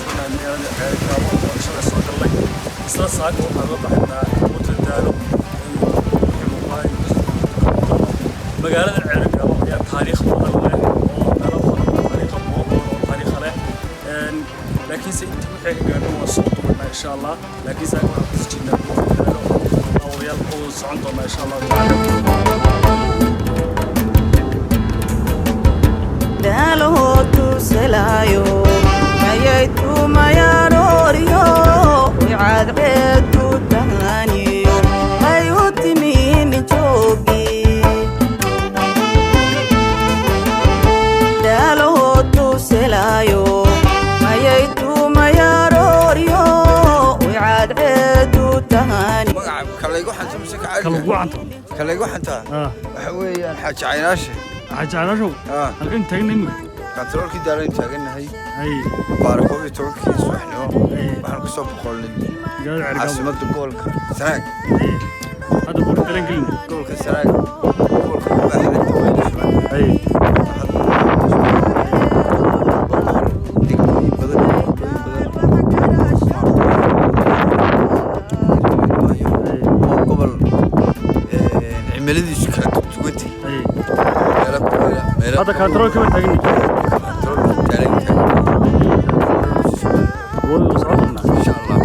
كسرنا مجال العراق وشغل الصوت الله إصلاً صعب وحرب حتى وتدارو مجال العراق يا تاريخ مطلع تاريخ تاريخ له لكن سيدي قالوا وصوت إن شاء الله لكن سأكون تسجيلنا أو يلقوا صعدهم إن شاء الله تعالى دالو تسلايو مايتو ماياروريو وعاد عيدو تهانيو أيوتي مين جوجي دالو تسلايو مايتو ماياروريو وعاد عيدو تهانيو كلايقو حنت مسك عاد كلايقو حنت وحوي حاج عيناشه حاج عيناشه halkan taagna imika كنترولكي دارين taaganahay baarkood tobankii subaxnimo waxaan ku soo boqolnay caasimada gobolka Sanaag hada buu daran gelin gobolka Sanaag gobolka cimiladiisu kala duwantay هذا كنترول كم تاجني وصعدنا إن شاء الله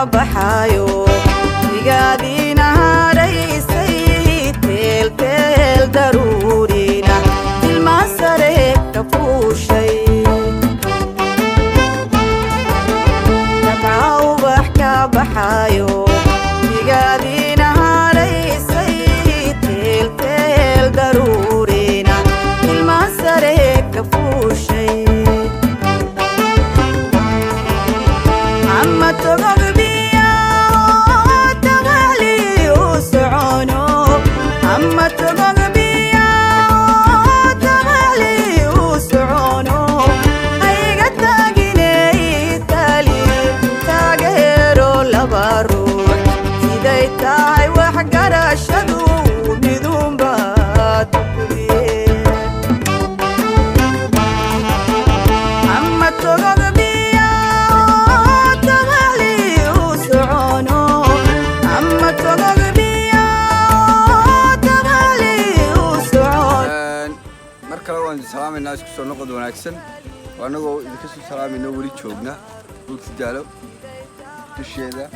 بحايو يقادينا ريسي تيل ضرورينا المسارك تفوشي تبعو بحكا بحايو يقادينا ريسي تيل ضرورينا المسارك تفوشي عم تغضب بيا تغالي وسعونه عم تغضب بيا تغالي وسعونه هيقى تاقيني تالي تاقيرو لباروح سيداي تاي وحقر الشدو بدون باتقبي عم تغضب سلام الناس كسر نقد وناكسن وأنا جو إذا كسر سلام إنه ولي شوقنا قلت جالو الشيء ذا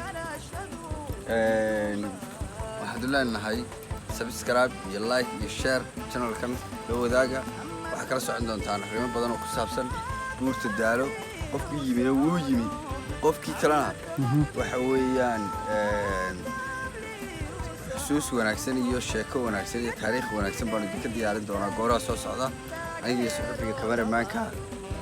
الحمد لله إن هاي سبسكرايب يلايك يشير channel كم لو ذاك وحكرا سو عندهم تانا ريما بدن وكسابسن قلت جالو قف يمين ويمين قف كي كلنا وحويان حسوس وناكسن يو شيكو وناكسن تاريخ وناكسن بنو دكتي على دونا جورا سو صعدا أنا صحفي كاميرا مانكا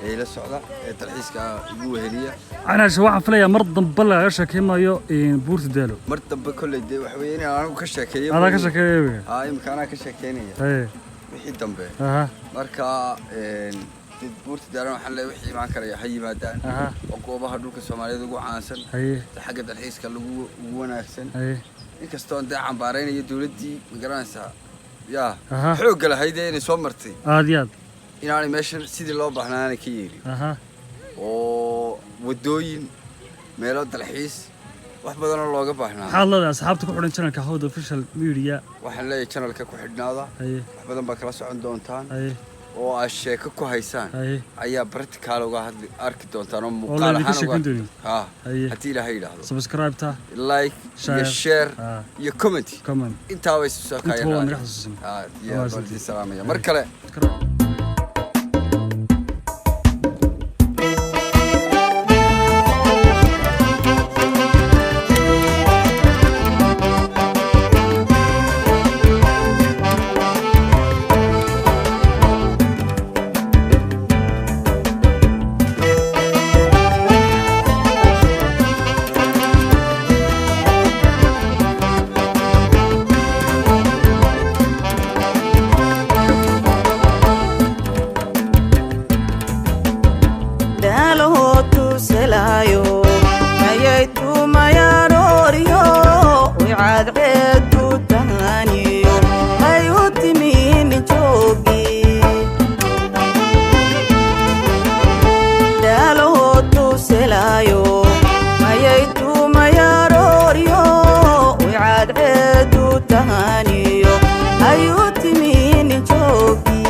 إيه للصعدة الترحيز كجوهرية أنا شو فليا مرض بلا شكل ما يو بورت دالو مرض بكل الدي وحويني أنا كشكي هذا كشكي يمكن كشكيني إيه وحيد دمبي مركا بورت دالو حلا وحي ما كره حي مادان وقوبها دولك الصومالية دقو عانسن حق الترحيز كلجو وناكسن إنكستون ده عم بارين يدولدي مقرانسا يا حوق له هيدا إني صمرتي عاديات إن أنا ماشي سيد الله بحنان كيري ودوين ميلاد الحيس واحد بدنا الله قبحنا حالا أصحابتك وحنا channel كهود official media وحنا لي channel كوحدنا هذا واحد بدنا بكرس عندهم تان وأشياء كويسان أيها برتكال وقاعد أركض دون تانو مقالة هانو هتي له هيدا سبسكرايب تا لايك يشير يكومنت انت هاوي سوكايا انت هو نحس يا بلدي سلامية مركلة selayo mayaytu mayaroryo wicad ceedu tahaniyo ayuu timiin joogi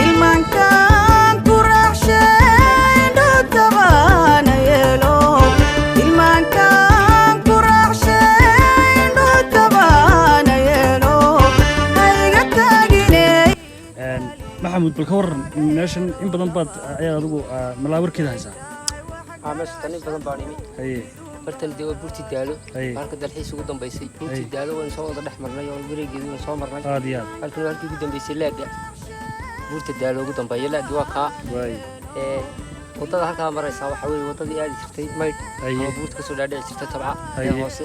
ilmaankan ku raacshay dhotabana yeelo ilmaankan ku raacshay dhotabana yeelo ayga taaginay maxamuud bal ka waran meeshan in badan baad ayaad adigu malaawarkeeda haysaa meesha tan in badan baan imi haye bartal dee waa burti daalo halka dalxiis ugu dambaysay burti daalo waan soo wada dhex marnay oo wareegeedu waan soo marnay aad iyo aad halkan halkii ugu dambaysay laaga burti daalo ugu dambeeya laaga waa kaa wadada halkaa maraysaa waxaa weeye wadadii aadi jirtay maydh oo buurta kasoo dhaadhici jirtay tabca ee hoose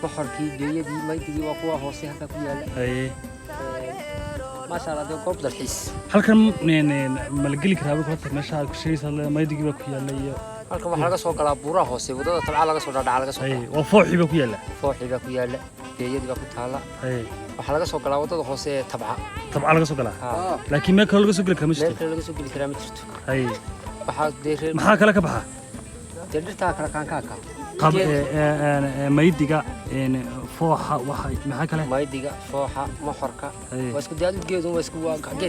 boxorkii geeyadii mayddigii waa kuwa hoose halkaa ku yaala maasha allah dee goob dalxiis halkan ma la geli karaa horta meesha aad ku sheegaysaa mayddigii baa ku yaalla iyo halkan waxaa laga soo galaa buuraha hoose wadada tabca laga soo dhaadhaca laga soo galaa waa fooxii baa ku yaalla fooxii baa ku yaalla geeyadii baa ku taalla waxaa laga soo galaa wadada hoose ee tabca laga soo galaa laakiin meel kale laga soo geli karaa ma jirto meel kale laga soo geli karaa ma jirto waxaa dee maxaa kale ka baxa dee dhirtaa kale kaankaaka maydiga fooxa maxaa kale maydiga fooxa moxorka waa isku daadu geedu waa isku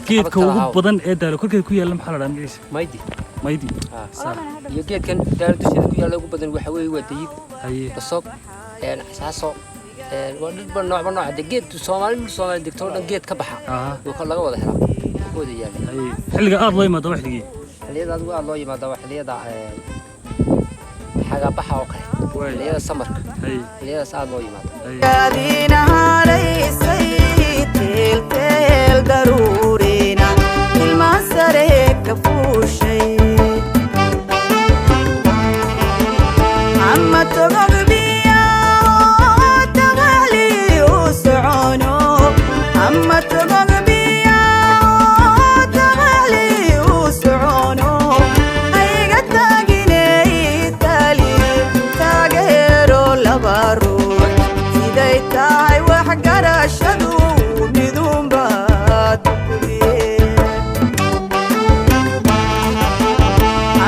geedka ugu badan ee daalo korkeeda ku yaalla maxaa la dhahaa magaciisa maydi iyo geedkan daalo dusheeda ku yaalla ugu badan waxa weeye waa dayib basoob xasaaso waa dhirba noocba nooca dee geed soomaali degto oo dhan geed ka baxa laga wada helaa ku wada yaalla xilliga aad loo yimaado waxdigii xilliyada adigu aad loo yimaada waa xilliyada xagabaxa oo kale xilliyada samarka xilliyadaas aad loo yimaado yaadiina halaysay teelteel daruurina ilmaan sare ka fuushay ama togog biyo tagaali u socono ama togog biyo tagaali u socono ayga taaginay tali taageero laba ruux siday tahay wax garashadu midunbaad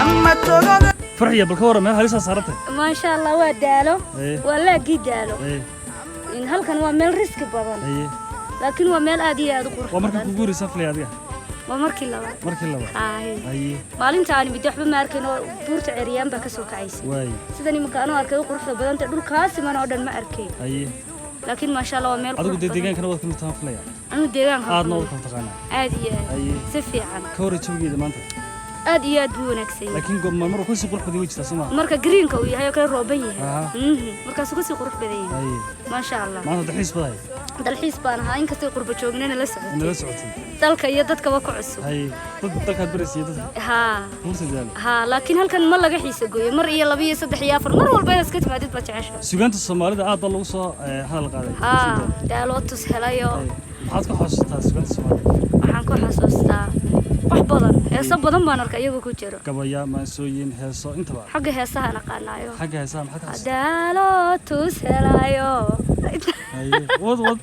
ama togog farxiya bal ka waran meel halisaa saarantay maasha allah waa daalo waa laagii daalo halkan waa meel riski badan laakiin waa meel aad iyo aad u qurux waa markii kugu horeysa flay adiga waa markii labaad maalinta aan mid waxba ma arkayn oo buurta ceeriyaan baa ka soo kacaysay sidan imanka anuu arkay u quruxda badanta dhulkaasi mana oo dhan ma arkayn laakiin maasha allah waa meel adigu deegaankana waad ka mid tahay flay anuu deegaanka aadna waad ka taqaanaa aad iyo aad si fiican ka hor joogeeda maanta aad iyo aad buu wanaagsan yahay laakiin goobma mar ku si qurux badan wajita sama marka greenka uu yahay oo kale rooban yahay markaas uu si qurux badan yahay maasha allah maanta dalxiis baan ahaa inkastoo qurba joognana la socotay dalka iyo dadkaba ku cusub dalkaad baraysiyo dadka laakiin halkan ma laga xiisa gooyo mar iyo laba iyo saddex iyo afar mar walba inaad iska timaadid baa jecesha sugaanta soomaalida aad baa lagu soo hadal qaaday daalootus helayo maxaad ku xasuustaa sugaanta soomaalida waxaan ku xasuustaa wax badan heeso badan baan arkay iyagoo ku jiro gabaya maansooyin heeso intaba xagga heesaha naqaanaayo xagga heesaha maxaa ka daalootus helayo wad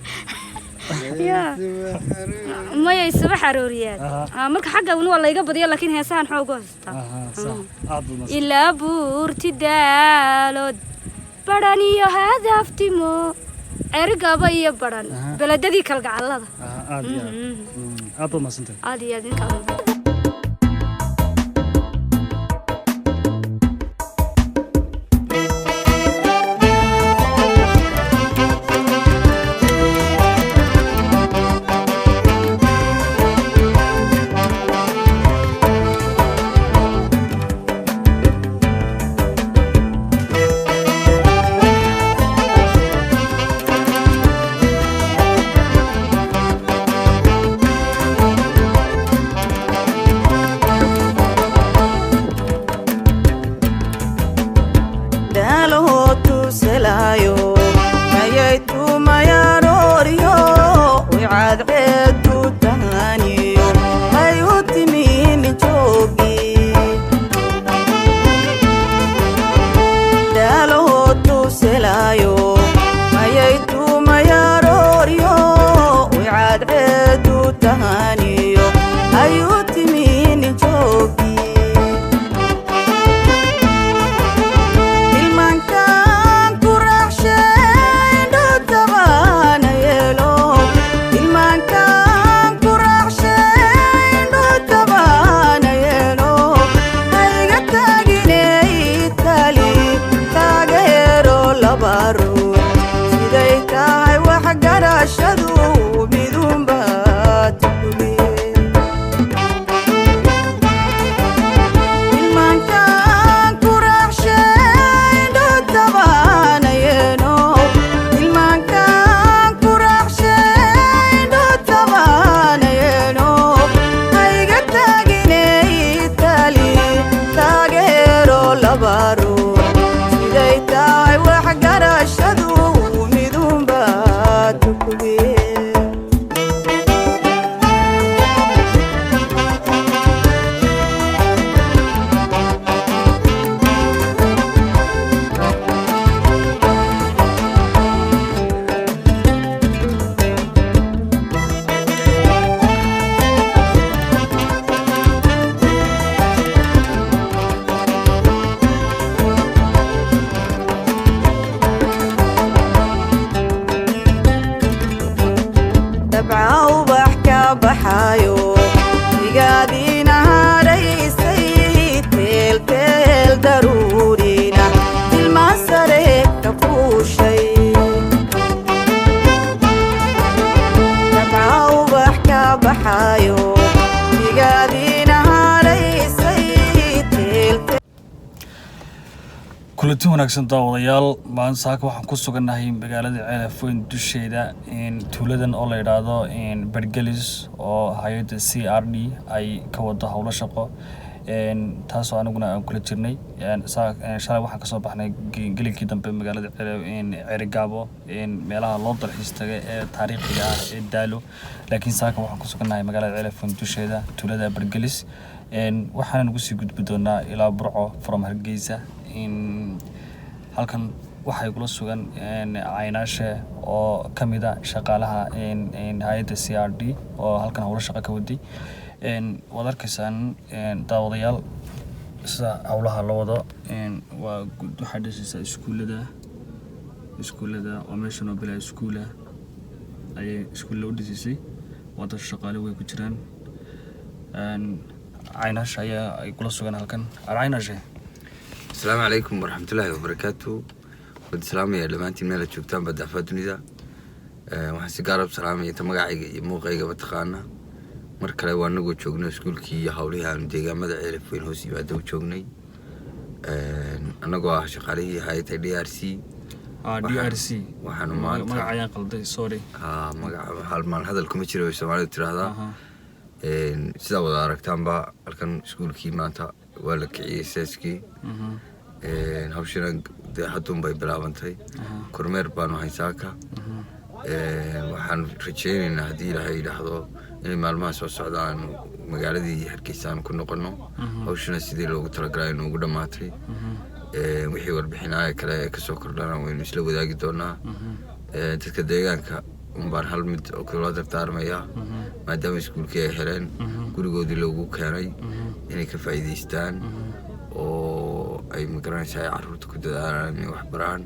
mayay subax arooriyaan marka xagga waa layga badiyo laakiin heesahan xoog u haystaa ilaa buurti daalood badhan iyo hadaftimo cerigaba iyo badhan beledadii kalgacallada aad baad mahadsantahay aad iyo aad inkaa kulanti wanaagsan daawadayaal maanta saaka waxaan ku sugannahay magaalada Ceelafweyn dusheeda tuuladan oo la yiraahdo Bargelis oo hay'adda CRD ay ka wado hawlo shaqo taasoo anaguna aan kula jirnay shalay waxaan ka soo baxnay gelinkii dambe magaalada Ceerigaabo meelaha loo dalxiis tagay ee taariikhiga ah ee Daalo laakiin saaka waxaan ku sugannahay magaalada Ceelafweyn dusheeda tuulada Bargelis waxaan nagu sii gudbi doonaa ilaa Burco from Hargeysa halkan waxay kula sugan Caynaashe oo kamid ah shaqaalaha hay'adda CRD oo halkan hawlo shaqo ka waday wad arkaysaan daawadayaal sida hawlaha loo wado waa waxa dhashiisa iskuulada oo meeshan oo bilaa iskuula ay iskuul loo dhisay wada shaqaale way ku jiraan Caynaashe ay kula sugan halkan Caynaashe السلام عليكم ورحمة الله وبركاته ود سلام يا لمانتي ميلا جوجتان بدافع دنيدا waxaan si gaar ah salaamay inta magacayga iyo muuqayga bataqaana mar kale waan nagu joognay iskuulkii iyo hawlaha deegaamada Ceelafweyn hoos yimaado joognay anagoo ah shaqaalihii hay'adda DRC waxaan magacayaan qalday sorry magaca hal maal hadal kuma jiro Soomaalidu tiraahdaa sida wada aragtaanba halkan iskuulkii maanta waa la kiciyay saaskii hawshan hadun bay bilaabantay kormeer baan haysaaka waxaan rajaynaynaa haddii Ilaahay yiraahdo in maalmaha soo socdaan magaaladii Hargeysa ku noqono hawshana sidii loogu talagalay inuu ugu dhamaatay wixii warbixinaha kale ee ka soo kordhana waynu isla wadaagi doonaa dadka deegaanka baan hal mid oo kala dardaarmaya maadaama iskuulkii ay heleen gurigoodii loogu keenay inay ka faa'iideystaan oo ay magaranaysaa carruurta ku dadaalaan inay wax baraan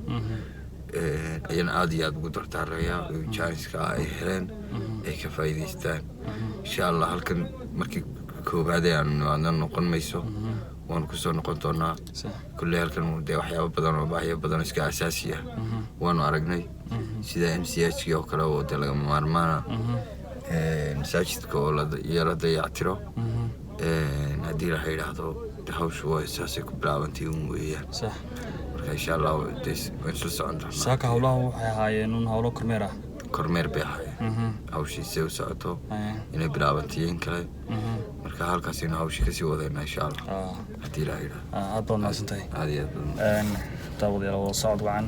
ayaan aad iyo aad ugu dardaarmaya jaaniska ay heleen ay ka faa'iideystaan insha Allah halkan markii koobaad aan noqon mayso waan ku soo noqon doonaa kulli halkan muddo waxyaabo badan oo baahiyo badan iska asaasi ah waanu aragnay sida MCH oo kale oo laga maarmaana masaajidka oo la dayactiro haddii la yiraahdo hawshu waa asaasi ku bilaabantay weeyaan صح marka insha Allah waan isla socon doonaa saaka hawlaha waxay ahaayeen hawlo kormeer bay ahaayeen hawshiisa u socoto inay bilaabantay kale marka halkaas in hawsha ka sii wadayna insha Allah haddii la yiraahdo aad baan nasantahay daawadayaal oo socod wacan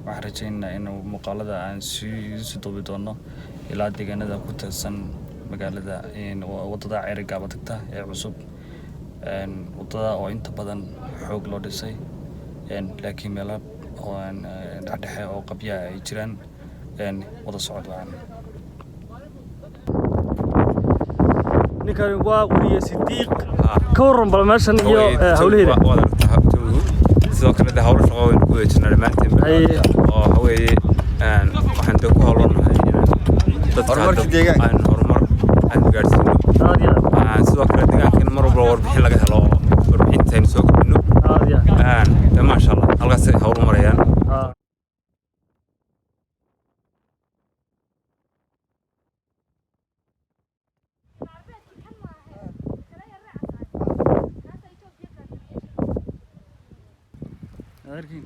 waxaan rajaynaynaa in muuqaalada aan sii duubi doono ilaa deegaanada ku tirsan magaalada wadada Ceerigaabo tagta ee cusub wadada oo inta badan xoog loo dhisay laakiin meelo oo dhaxdhexe oo qabya ay jiraan wada socod wacan ninkan waa wariye Sidiiq ka waran bal meeshan iyo hawlaheeda sidoo kale hawlo shaqo weyn ku weejinaa dhamaanteen oo haweeye waxaan ku hawlanahay horumarka deegaanka horumar aan gaarsiino sidoo kale deegaanka mar walba warbixin laga helo warbixinta soo gudbino ma sha Allah halkaas ay hawlo marayaan Arkin